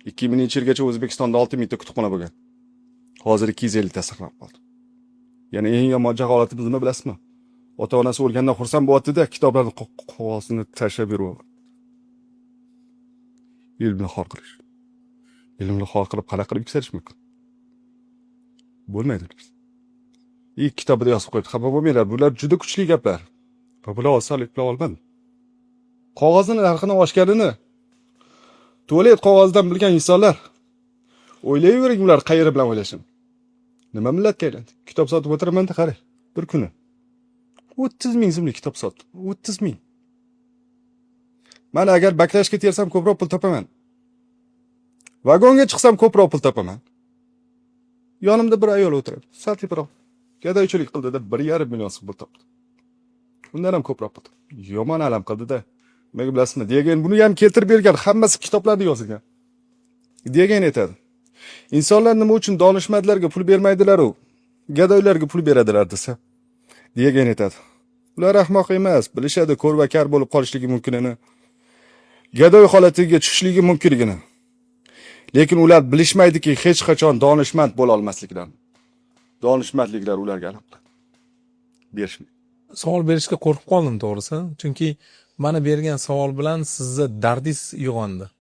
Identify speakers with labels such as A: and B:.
A: 2000-yilgacha O'zbekistonda 6000 ta kutubxona bo'lgan. Hozir 250 ta saqlanib qoldi. Ya'ni eng yomon holatimiz nima bilasizmi? Ota-onasi o'lgandan xursand bo'lyapti-da, kitoblarni qog'ozini tashlab yuraveradi. Ilmni xor qilish. Ilmni xor qilib qanaqa qilib yuksalish mumkin? Bo'lmaydi. Ilk kitobida yozib qo'ydi. Xafa bo'lmanglar, bular juda kuchli gaplar. Va bular osonlik bilan olmadi. Qog'ozning narxini oshganini tualet qog'ozidan bilgan insonlar o'ylayvering, ular qayeri bilan o'ylashini. Nima millatga aylandi? Kitob sotib o'tiraman-da, qarang. Bir kuni 30 ming so'mlik kitob sotdim. 30 ming. Mana agar baklashga tersam ko'proq pul topaman. Vagonga chiqsam ko'proq pul topaman. Yonimda bir ayol o'tiradi. Sal teparoq. Gadoychilik qildi-da 1,5 million so'm pul topdi. Undan ham ko'proq pul. Yomon alam qildi-da. Nima bilasizmi? Degan buni ham keltirib bergan, hammasi kitoblarda yozilgan. Degan aytadi. Insonlar nima uchun donishmandlarga pul bermaydilar-u, gadoylarga pul beradilar desa. Degan aytadi. Ular ahmoq emas, bilishadi ko'r va kar bo'lib qolishligi mumkinini. Gadoy holatiga tushishligi mumkinligini. Lekin ular bilishmaydiki, hech qachon donishmand bo'la olmasligidan. Donishmandliklar ularga aniq. Berishmi?
B: Savol berishga qo'rqib qoldim to'g'risi. Chunki mana bergan savol bilan sizda dardingiz uyg'ondi.